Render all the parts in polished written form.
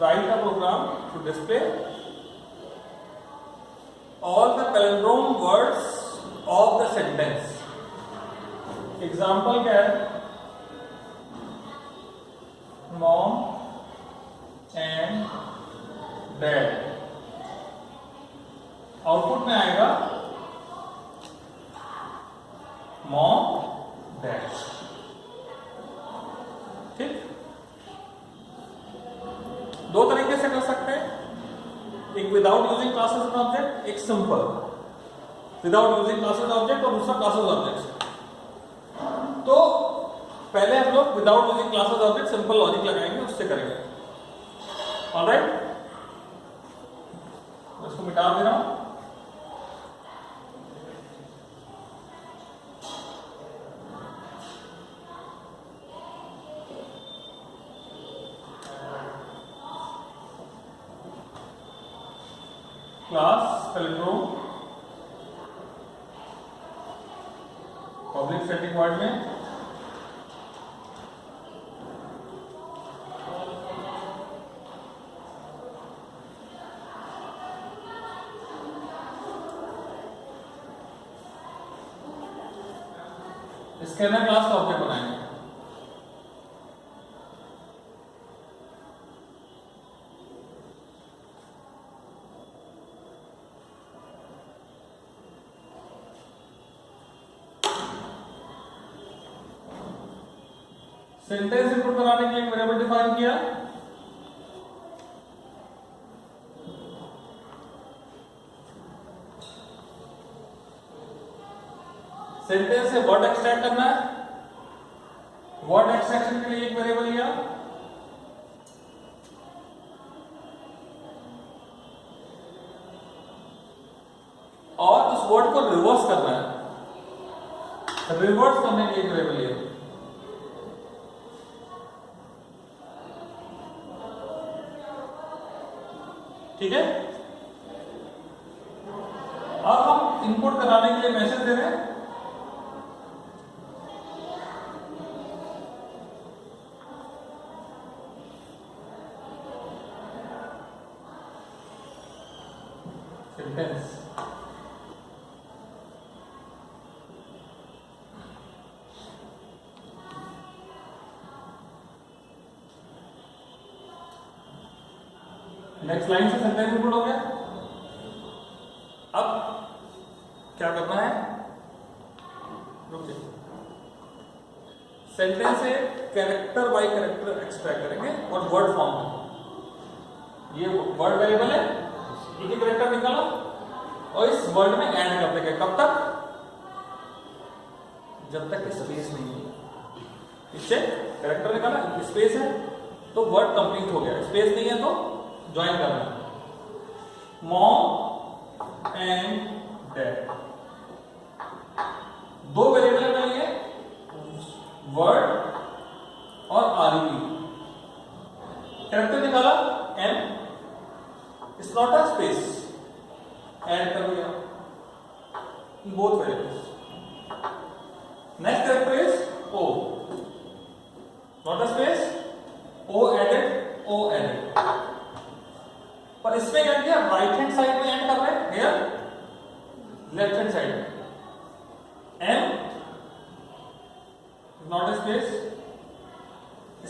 write a program to display all the palindrome words of the sentence. Example क्या है? Mom and dad. Output में आएगा mom dad. ठीक, दो तरीके से कर सकते हैं. एक without using classes and object, एक simple without using classes object और दूसरा क्लासेस ऑब्जेक्ट. तो पहले हम लोग without using classes object simple logic लगाएंगे, उससे करेंगे. ऑलराइट, इसको मिटा दे रहा हूं. Class palindrome public static void में इसके अंदर क्लास का ऑब्जेक्ट बनाएंगे. सेंटेंस इनपुट कराने के लिए एक वेरिएबल डिफाइन किया. सेंटेंस से वर्ड एक्सट्रैक्ट करना है. वर्ड एक्सट्रैक्शन के लिए एक वेरिएबल लिया. और उस वर्ड को रिवर्स करना है. रिवर्स करने के लिए एक वेरिएबल लिया. ठीक है. अब हम इनपुट कराने के लिए मैसेज दे रहे हैं. सेंटेंस नेक्स्ट लाइन से सेंटेंस इनपुट हो गया. अब क्या करना है? सेंटेंस से कैरेक्टर बाय कैरेक्टर एक्सट्रैक्ट करेंगे और वर्ड फॉर्म में. ये वर्ड वेरिएबल है, एक ही कैरेक्टर निकाला और इस वर्ड में ऐड कर देंगे. कब तक? जब तक स्पेस नहीं है. इससे कैरेक्टर निकाला, स्पेस है तो वर्ड कंप्लीट हो गया. स्पेस नहीं है तो ज्वाइन करना है. मॉम एंड डैड, दो वेरिएबल में लिए वर्ड और आरईपी. कैरेक्टर निकाला M, it's not a space, add कर दिया both variables. Next character is O, not a space, O added, O added. पर इसमें क्या किया? राइट हैंड साइड में ऐड कर रहे हैं, हियर लेफ्ट हैंड साइड में. M not a space,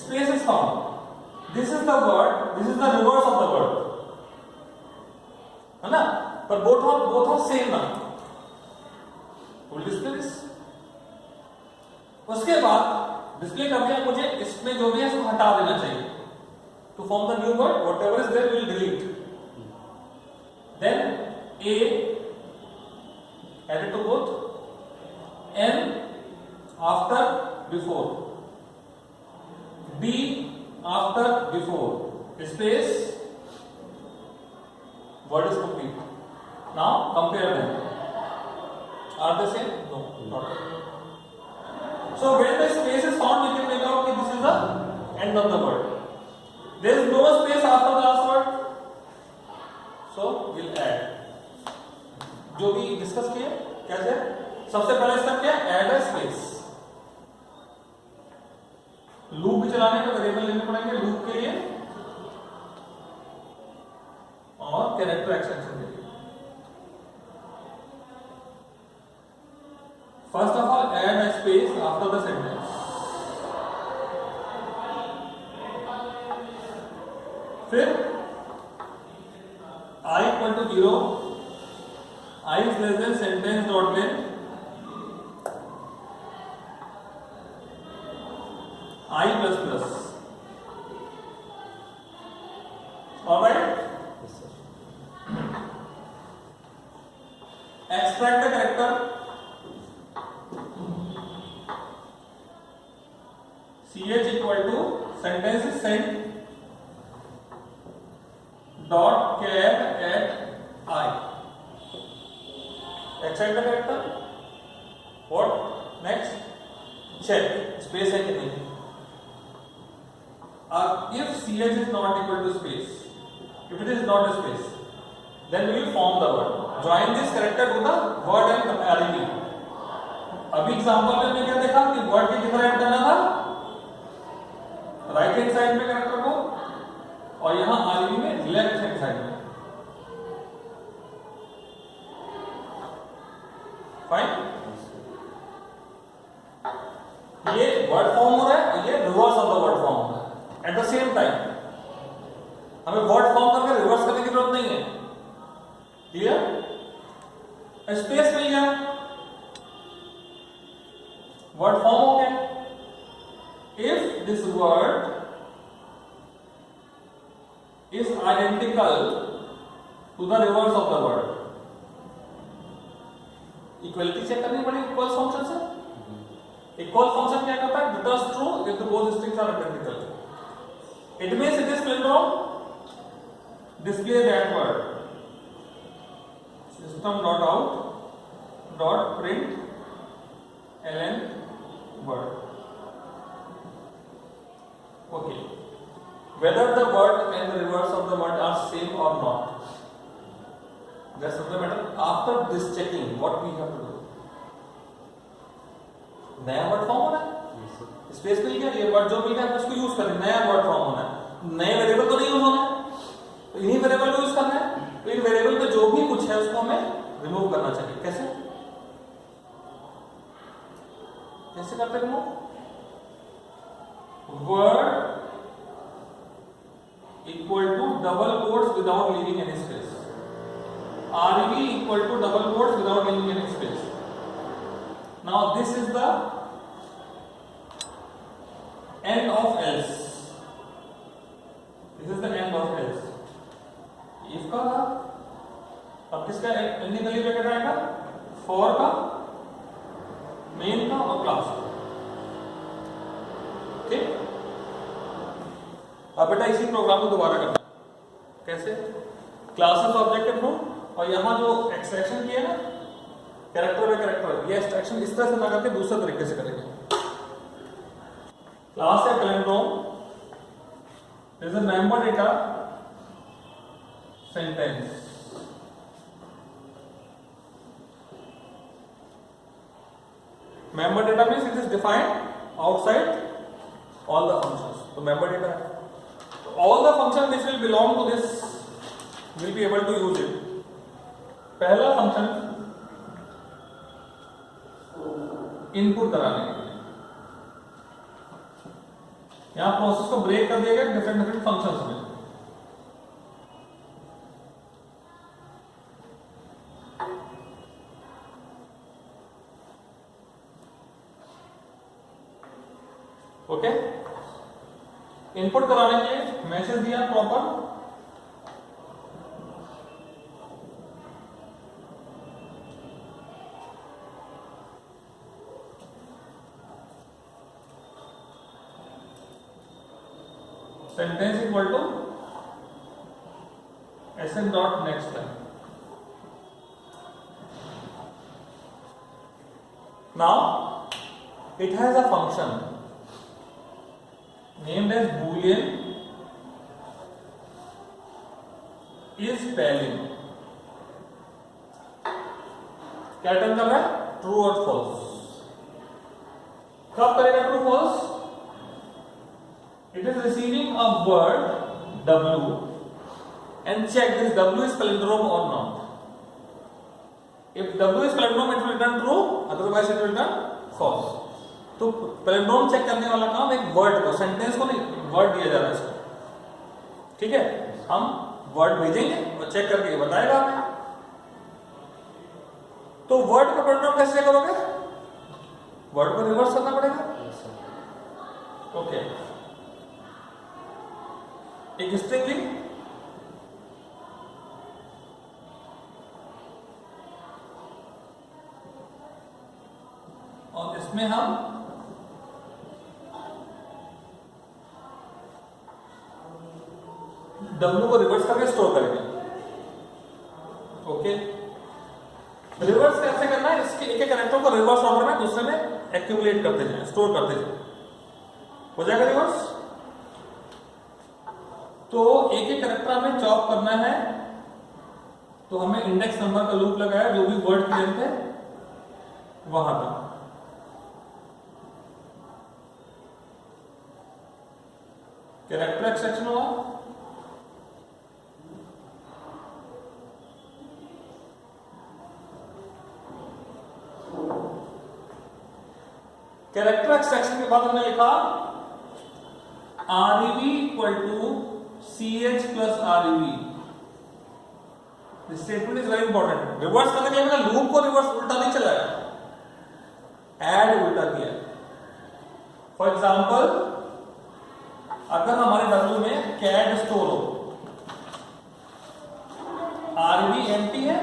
space is found. This is the word, this is the reverse of the word, है ना? पर बोथ आर सेम ना. Will display this. उसके बाद डिस्प्ले कर दिया. मुझे इसमें जो भी है उसको हटा देना चाहिए. To form the new word, whatever is there will delete. Then A added to both, N after before, B after before, space, word is complete. Now compare them. Are they same? No, not. So when the space is found, we can make out that this is the end of the word. There is no space after the last word. So we'll add. जो भी discuss किए कैसे? सबसे पहले step क्या? Add a space. Loop चलाने में variable लेने पड़ेंगे. लूप के लिए कैरेक्टर एक्सटेंशन के लिए। First of all add a space after the sentence, फिर I equal to 0, I is less than sentence dot length, I plus plus. Alright? Yes, sir. Extract the character CH equal to sentence is sent dot char at I. Extract the character. What next? Check space है कि नहीं. If CH is not equal to space, if it is not a space, then we will form the word. Join this character to the word and REV. अभी example में हमने क्या देखा कि word के कितना ऐड करना था, राइट हैंड साइड में कैरेक्टर को, और यहां REV में लेफ्ट हैंड साइड में. फाइन. ये वर्ड फॉर्म हो रहा है, ये reverse of the word form हो रहा है. एट द सेम टाइम हमें वर्ड फॉर्म करके रिवर्स करने की जरूरत नहीं है. क्लियर? स्पेस मिल गया, वर्ड फॉर्म हो गया. If this word is identical to the reverse of the word, equality check करनी पड़ेगी इक्वल फंक्शन से. इक्वल फंक्शन क्या करता है? Returns true if the both strings are identical. It means it is filter display that word. System dot out dot print ln word. Okay. Whether the word and the reverse of the word are same or not, that's not the matter. After this checking, what we have to do? नया word form होना है. Space मिल गया, ये word जो मिल गया उसको use करें. नया वर्ड फॉर्म होना है, नए वेरिएबल तो नहीं यूज होना है, तो इन्हीं वेरिएबल को यूज करना है. तो इन वेरिएबल पे जो भी कुछ है उसको हमें रिमूव करना चाहिए. कैसे कैसे करते हैं remove? Word equal to double quotes without leaving any space. REV equal to double quotes without leaving any space. Now this is the end of else. This is the end of else. if का था, अब किसका ending value bracket आएगा? for का, main का और class का. ठीक. अब बेटा इसी प्रोग्राम को दोबारा करना. कैसे? क्लासेस ऑब्जेक्टिव नो, और यहां जो एक्सट्रैक्शन किया ना कैरेक्टर बाय कैरेक्टर, ये एक्सट्रैक्शन इस तरह से ना करके दूसरे तरीके से करेंगे. क्लास है palindrome, there is a member data sentence. Member data means it is defined outside all the functions. So member data, so all the functions which will belong to this will be able to use it. पहला function input कराने के लिए, यहां process को break कर दिया गया different different functions में. ओके. इनपुट कराने के लिए मैसेज दिया proper, sentence equal to sn dot next line. Now it has a function named as boolean is spelling. क्या रिटर्न कर रहा है? ट्रू और फॉल्स. कब करेगा true false? It is receiving a word W and check this W is palindrome or not. If W is palindrome, it will return true, otherwise it will return false. तो palindrome check करने वाला काम एक word को, sentence को नहीं, word दिया जा रहा है इसको, ठीक है? हम वर्ड भेजेंगे और चेक करके बताएगा हमें। तो वर्ड का palindrome कैसे चेक करोगे? वर्ड को रिवर्स करना पड़ेगा। ओके, एक स्ट्रिंग ली, और इसमें हम W को रिवर्स करके स्टोर करेंगे। ओके, रिवर्स कैसे करना है? इसके एक एक कैरेक्टर को रिवर्स ऑर्डर में दूसरे में एक्यूमुलेट करते जाए, स्टोर करते जाए, हो जाएगा रिवर्स। तो एक एक कैरेक्टर हमें चॉप करना है, तो हमें इंडेक्स नंबर का लूप लगाया, जो भी वर्ड की लेंथ है वहां तक। कैरेक्टर एक्सट्रैक्शन हुआ, कैरेक्टर एक्सट्रैक्शन के बाद हमने लिखा REV equal to CH plus REV। This statement is very important. Reverse करने के लिए मैंने लूप को रिवर्स उल्टा नहीं चलाया, ऐड उल्टा किया। फॉर एग्जांपल, अगर हमारे W में कैड स्टोर हो, REV एम्प्टी है,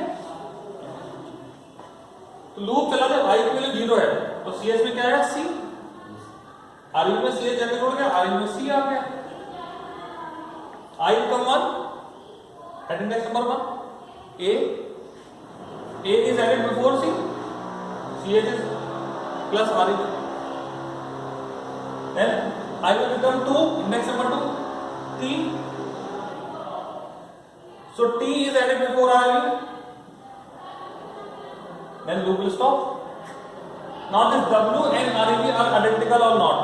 तो लूप चला दे, I की वैल्यू 0 है, तो CS में क्या है? C। REV में CS जाके जोड़ गया, REV में C आ गया। I become 1, at index number 1, A is added before C, CH is plus REV. Then I will become 2, index number 2, T. So T is added before REV. Then loop will stop. Now this W and REV are identical or not?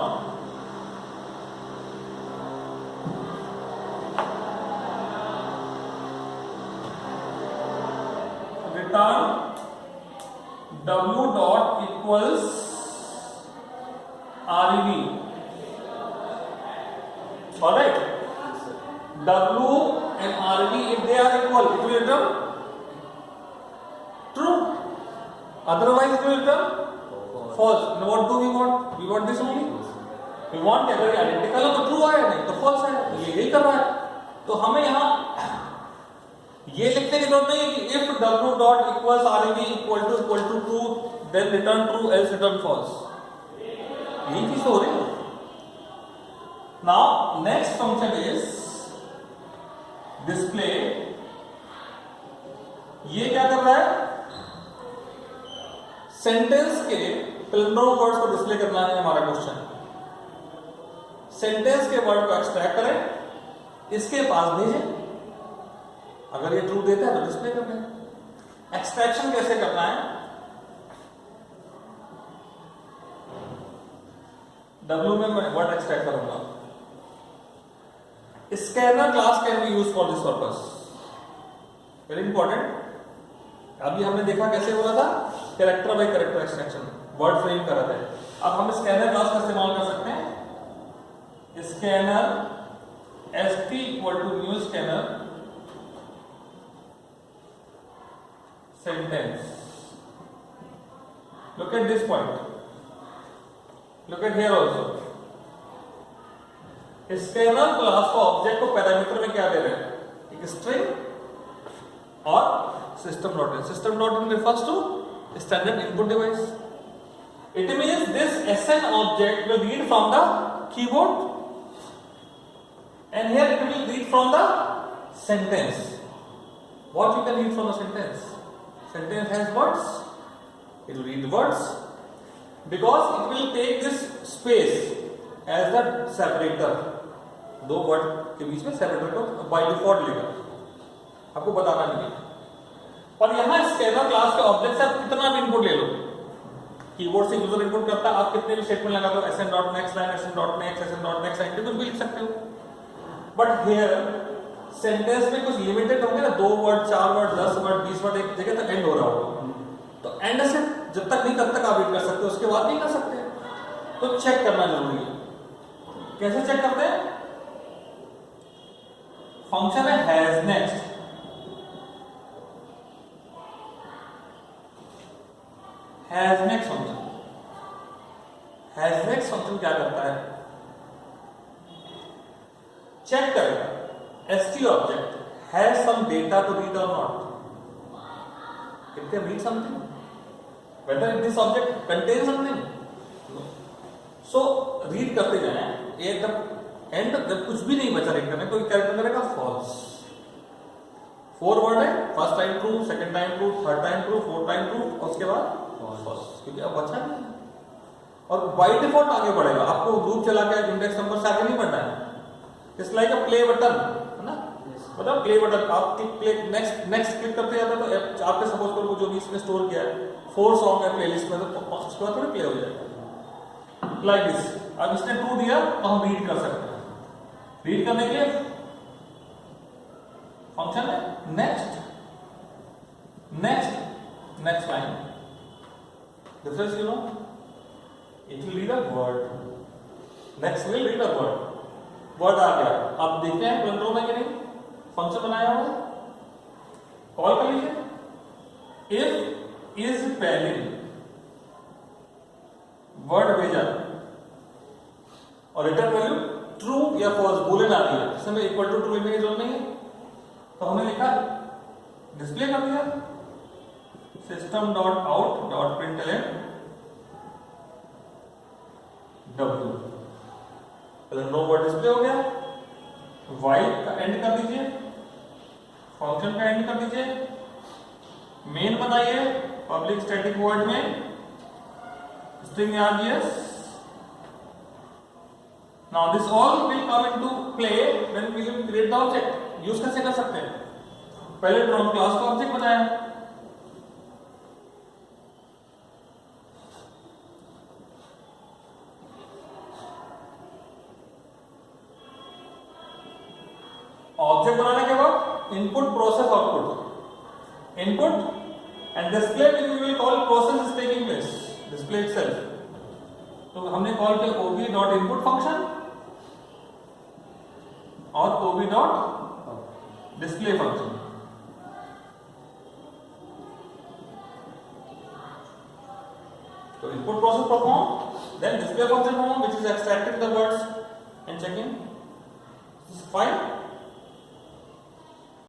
Return W dot equals REV. Alright? W and REV, if they are equal, it will return true. Otherwise it will return false. Now what do we want? We want this only. We want कि अगर identical हो तो true आए, नहीं तो false आए। ये यही कर रहा है। तो हमें यहाँ ये लिखने की जरूरत नहीं है कि if W dot equals REV equal to true, then return true, else return false। यही चीज हो रही है। Now next function is display। ये क्या कर रहा है? सेंटेंस के palindrome वर्ड्स को डिस्प्ले करना है हमारा क्वेश्चन। सेंटेंस के वर्ड को एक्सट्रैक्ट करें, इसके पास भेजें, अगर ये ट्रू देता है तो डिस्प्ले कर दें। एक्सट्रैक्शन कैसे करना है? W में मैं वर्ड एक्सट्रैक्ट करूंगा। Scanner class can be use for this purpose, very important. अभी हमने देखा कैसे हो रहा था, character bye character extraction, word frame कर रहे थे। अब हम स्कैनर क्लास का इस्तेमाल कर सकते हैं। Scanner ST equal to new scanner sentence. Look at this point. Look at here also. Scanner class का ऑब्जेक्ट को पैरामीटर में क्या दे रहे हैं? एक स्ट्रिंग और system dot in. System dot in refers to standard input device. It means this SN object will read from the keyboard, and here it will read from the sentence. What you can read from the sentence? Sentence has words. It will read the words because it will take this space as the separator. दो word के बीच में separator को by default लेगा, आपको बताना नहीं है। और यहां स्कैनर क्लास के ऑब्जेक्ट से आप कितना भी इनपुट ले लो, कीबोर्ड से यूजर इनपुट करता है, आप कितने भी स्टेटमेंट लगा दो, sn.next line, sn.next, sn.next line, कुछ भी लिख सकते हो। बट हियर सेंटेंस में कुछ लिमिटेड होंगे ना, 2 वर्ड 4 वर्ड 10 वर्ड 20 वर्ड एक जगह तक एंड हो रहा होगा, तो एंड से जब तक नहीं तब तक आप रीड कर सकते, उसके बाद नहीं कर सकते। तो चेक करना जरूरी है। कैसे चेक करते हैं? फंक्शन है has next, has next function. Has next function क्या करता है? चेक करेगा ST object has some data to read और not, it can read something, whether this object contains something. So read करते जाए, एकदम एंड जब कुछ भी नहीं बचा रीड करने तो कैरेक्टर करेगा फॉल्स। 4 वर्ड है, first time true, second time true, third time true, fourth time true, और उसके बाद फॉल्स, क्योंकि अब बचा नहीं। और बाय डिफॉल्ट आगे बढ़ेगा, आपको लूप चला के इंडेक्स नंबर से आगे नहीं बढ़ना है। It's like a play button है ना, मतलब प्ले बटन आप प्ले नेक्स्ट क्लिक करते जाते तो आपके सपोज करो जो भी इसमें स्टोर किया है 4 सॉन्ग है प्लेलिस्ट में, तो उसके बाद थोड़ी प्ले हो जाएगा लाइक दिस। अब इसने ट्रू दिया तो हम रीड कर सकते हैं। रीड करने के लिए फंक्शन है next, next line difference you know, it will read a word, next will read a word. Word आ गया, आप देखते हैं कंट्रोल में कि नहीं, फंक्शन बनाया हुआ है, कॉल कर लीजिए। इफ इज पहले वर्ड भेजा और रिटर्न वैल्यू ट्रू या फॉल्स बुलियन आ रही है, इसमें इक्वल टू ट्रू लिखने की जरूरत नहीं है, तो हमने लिखा डिस्प्ले कर दिया system dot out dot println W, no word display हो गया। वाइल का एंड कर दीजिए, फंक्शन का एंड कर दीजिए, मेन बनाइए पब्लिक स्टैटिक वॉइड में string args. Now this all will come into play when we will create the object. Use कैसे कर सकते हैं? पहले ड्रॉन क्लास का ऑब्जेक्ट बनाया, ऑब्जेक्ट बनाने के बाद input process output, input and display we will call process is taking place, display itself. तो हमने कॉल किया ओबी डॉट इनपुट फंक्शन और ओबी डॉट डिस्प्ले फंक्शन। तो input process perform, then display function perform, which is extracting the words and checking. This is fine.